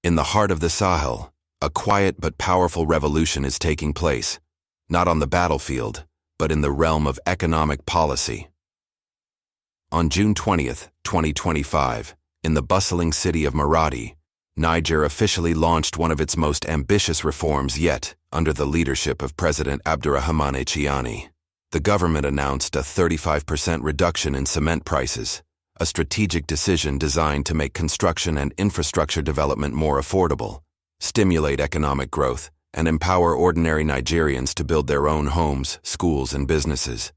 In the heart of the Sahel, a quiet but powerful revolution is taking place, not on the battlefield, but in the realm of economic policy. On June 20th, 2025, in the bustling city of Maradi, Niger officially launched one of its most ambitious reforms yet under the leadership of President Abdourahamane Tchiani. The government announced a 35% reduction in cement prices, a strategic decision designed to make construction and infrastructure development more affordable, stimulate economic growth, and empower ordinary Nigerians to build their own homes, schools, and businesses.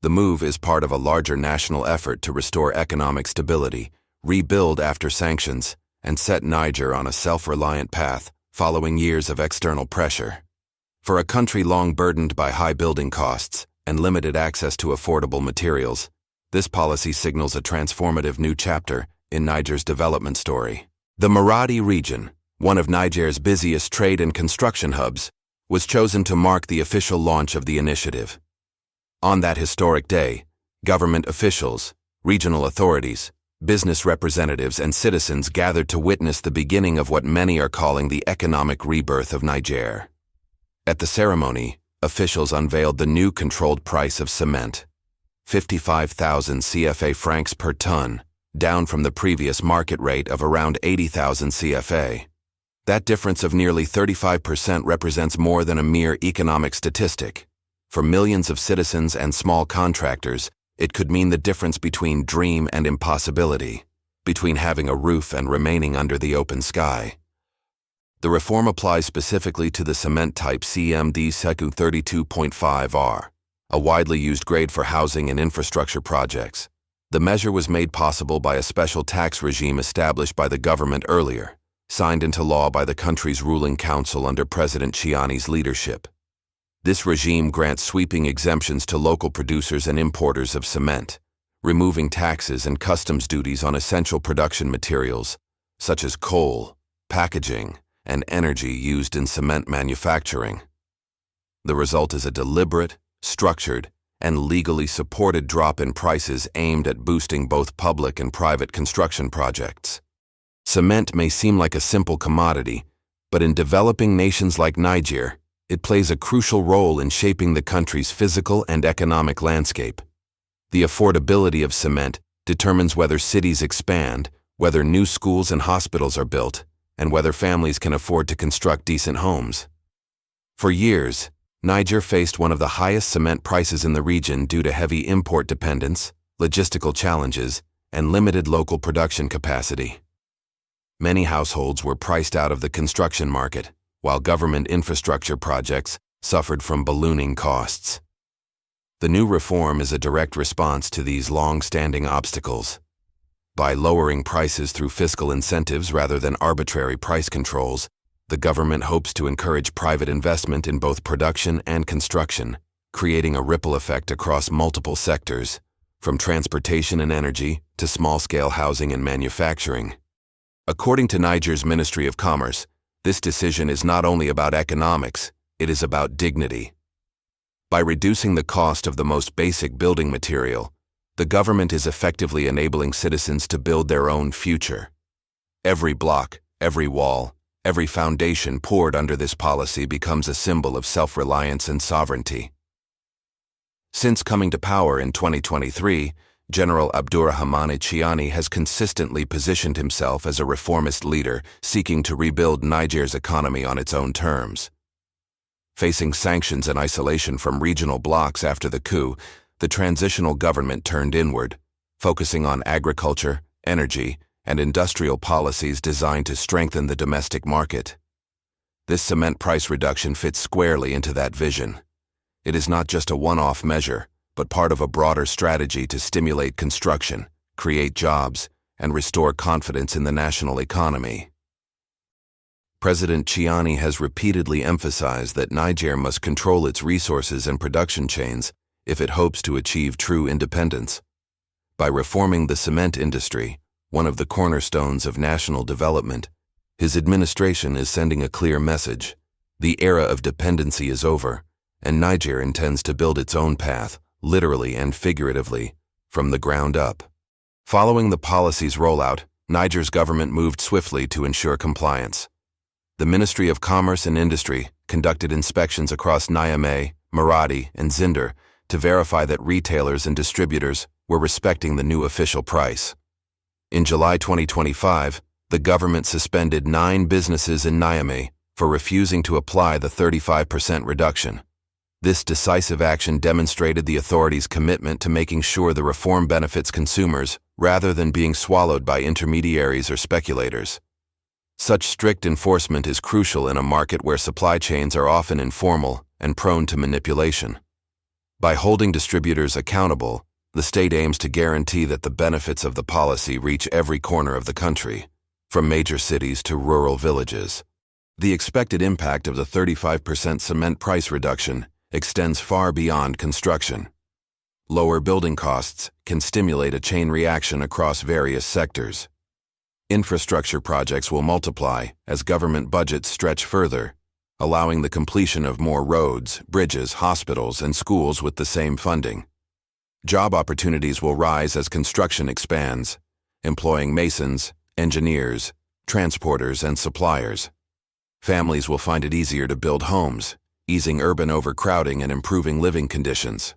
The move is part of a larger national effort to restore economic stability, rebuild after sanctions, and set Niger on a self-reliant path following years of external pressure. For a country long burdened by high building costs and limited access to affordable materials, this policy signals a transformative new chapter in Niger's development story. The Maradi region, one of Niger's busiest trade and construction hubs, was chosen to mark the official launch of the initiative. On that historic day, government officials, regional authorities, business representatives, and citizens gathered to witness the beginning of what many are calling the economic rebirth of Niger. At the ceremony, officials unveiled the new controlled price of cement, 55,000 CFA francs per ton, down from the previous market rate of around 80,000 CFA. That difference of nearly 35% represents more than a mere economic statistic. For millions of citizens and small contractors, it could mean the difference between dream and impossibility, between having a roof and remaining under the open sky. The reform applies specifically to the cement type CMD Secu 32.5R, a widely used grade for housing and infrastructure projects. The measure was made possible by a special tax regime established by the government earlier, signed into law by the country's ruling council under President Tchiani's leadership. This regime grants sweeping exemptions to local producers and importers of cement, removing taxes and customs duties on essential production materials, such as coal, packaging, and energy used in cement manufacturing. The result is a deliberate, structured, and legally supported drop in prices aimed at boosting both public and private construction projects. Cement may seem like a simple commodity, but in developing nations like Niger, it plays a crucial role in shaping the country's physical and economic landscape. The affordability of cement determines whether cities expand, whether new schools and hospitals are built, and whether families can afford to construct decent homes. For years, Niger faced one of the highest cement prices in the region due to heavy import dependence, logistical challenges, and limited local production capacity. Many households were priced out of the construction market, while government infrastructure projects suffered from ballooning costs. The new reform is a direct response to these long-standing obstacles. By lowering prices through fiscal incentives rather than arbitrary price controls, the government hopes to encourage private investment in both production and construction, creating a ripple effect across multiple sectors, from transportation and energy to small-scale housing and manufacturing. According to Niger's Ministry of Commerce, this decision is not only about economics, it is about dignity. By reducing the cost of the most basic building material, the government is effectively enabling citizens to build their own future. Every block, every wall, every foundation poured under this policy becomes a symbol of self-reliance and sovereignty. Since coming to power in 2023, General Abdourahamane Tchiani has consistently positioned himself as a reformist leader seeking to rebuild Niger's economy on its own terms. Facing sanctions and isolation from regional blocs after the coup, the transitional government turned inward, focusing on agriculture, energy, and industrial policies designed to strengthen the domestic market. This cement price reduction fits squarely into that vision. It is not just a one-off measure, but part of a broader strategy to stimulate construction, create jobs, and restore confidence in the national economy. President Tchiani has repeatedly emphasized that Niger must control its resources and production chains if it hopes to achieve true independence. By reforming the cement industry, one of the cornerstones of national development, his administration is sending a clear message. The era of dependency is over, and Niger intends to build its own path, literally and figuratively, from the ground up. Following the policy's rollout, Niger's government moved swiftly to ensure compliance. The Ministry of Commerce and Industry conducted inspections across Niamey, Maradi, and Zinder to verify that retailers and distributors were respecting the new official price. In July 2025, the government suspended 9 businesses in Niamey for refusing to apply the 35% reduction. This decisive action demonstrated the authorities' commitment to making sure the reform benefits consumers rather than being swallowed by intermediaries or speculators. Such strict enforcement is crucial in a market where supply chains are often informal and prone to manipulation. By holding distributors accountable, the state aims to guarantee that the benefits of the policy reach every corner of the country, from major cities to rural villages. The expected impact of the 35% cement price reduction extends far beyond construction. Lower building costs can stimulate a chain reaction across various sectors. Infrastructure projects will multiply as government budgets stretch further, allowing the completion of more roads, bridges, hospitals, and schools with the same funding. Job opportunities will rise as construction expands, employing masons, engineers, transporters, and suppliers. Families will find it easier to build homes, easing urban overcrowding and improving living conditions.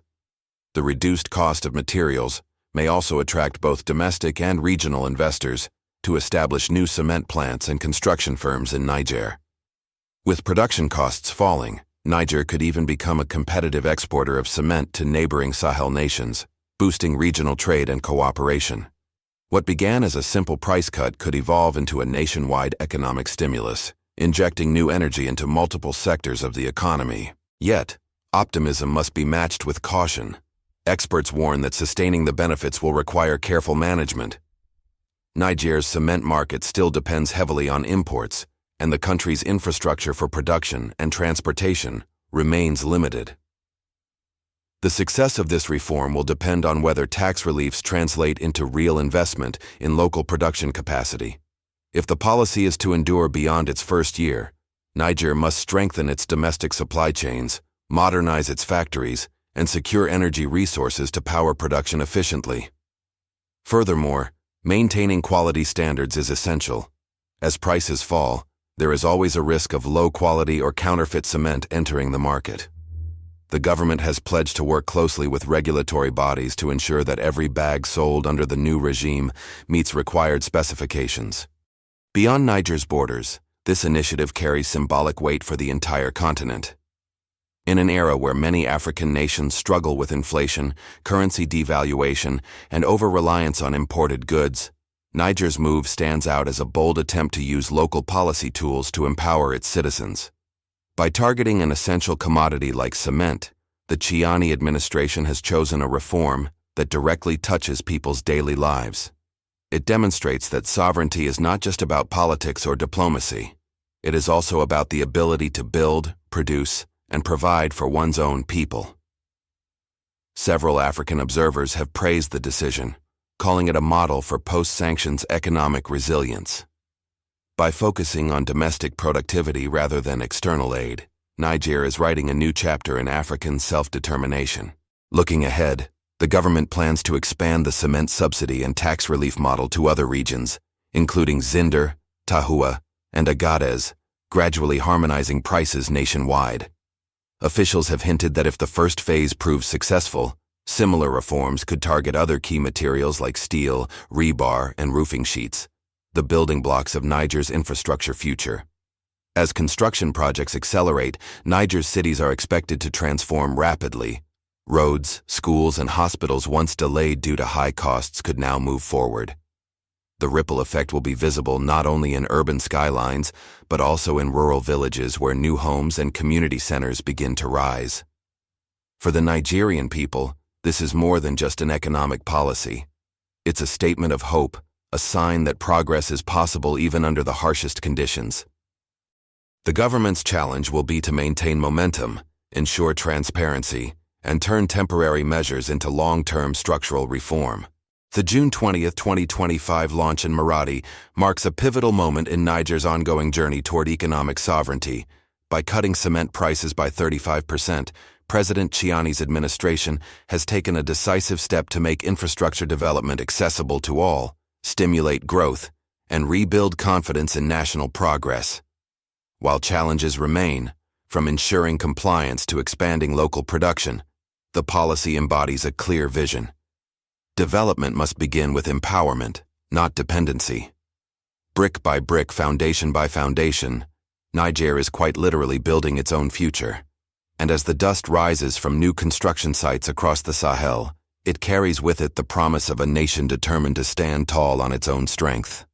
The reduced cost of materials may also attract both domestic and regional investors to establish new cement plants and construction firms in Niger. With production costs falling, Niger could even become a competitive exporter of cement to neighboring Sahel nations, boosting regional trade and cooperation. What began as a simple price cut could evolve into a nationwide economic stimulus, injecting new energy into multiple sectors of the economy. Yet, optimism must be matched with caution. Experts warn that sustaining the benefits will require careful management. Niger's cement market still depends heavily on imports, and the country's infrastructure for production and transportation remains limited. The success of this reform will depend on whether tax reliefs translate into real investment in local production capacity. If the policy is to endure beyond its first year, Niger must strengthen its domestic supply chains, modernize its factories, and secure energy resources to power production efficiently. Furthermore, maintaining quality standards is essential. As prices fall, there is always a risk of low-quality or counterfeit cement entering the market. The government has pledged to work closely with regulatory bodies to ensure that every bag sold under the new regime meets required specifications. Beyond Niger's borders, this initiative carries symbolic weight for the entire continent. In an era where many African nations struggle with inflation, currency devaluation, and over-reliance on imported goods, Niger's move stands out as a bold attempt to use local policy tools to empower its citizens. By targeting an essential commodity like cement, the Tchiani administration has chosen a reform that directly touches people's daily lives. It demonstrates that sovereignty is not just about politics or diplomacy. It is also about the ability to build, produce, and provide for one's own people. Several African observers have praised the decision, calling it a model for post-sanctions economic resilience. By focusing on domestic productivity rather than external aid, Niger is writing a new chapter in African self-determination. Looking ahead, the government plans to expand the cement subsidy and tax relief model to other regions, including Zinder, Tahua, and Agadez, gradually harmonizing prices nationwide. Officials have hinted that if the first phase proves successful, similar reforms could target other key materials like steel, rebar, and roofing sheets, the building blocks of Niger's infrastructure future. As construction projects accelerate, Niger's cities are expected to transform rapidly. Roads, schools, and hospitals once delayed due to high costs could now move forward. The ripple effect will be visible not only in urban skylines, but also in rural villages where new homes and community centers begin to rise. For the Nigerian people, this is more than just an economic policy. It's a statement of hope, a sign that progress is possible even under the harshest conditions. The government's challenge will be to maintain momentum, ensure transparency, and turn temporary measures into long-term structural reform. The June 20, 2025 launch in Maradi marks a pivotal moment in Niger's ongoing journey toward economic sovereignty. By cutting cement prices by 35%, President Tchiani's administration has taken a decisive step to make infrastructure development accessible to all, stimulate growth, and rebuild confidence in national progress. While challenges remain, from ensuring compliance to expanding local production, the policy embodies a clear vision. Development must begin with empowerment, not dependency. Brick by brick, foundation by foundation, Niger is quite literally building its own future. And as the dust rises from new construction sites across the Sahel, it carries with it the promise of a nation determined to stand tall on its own strength.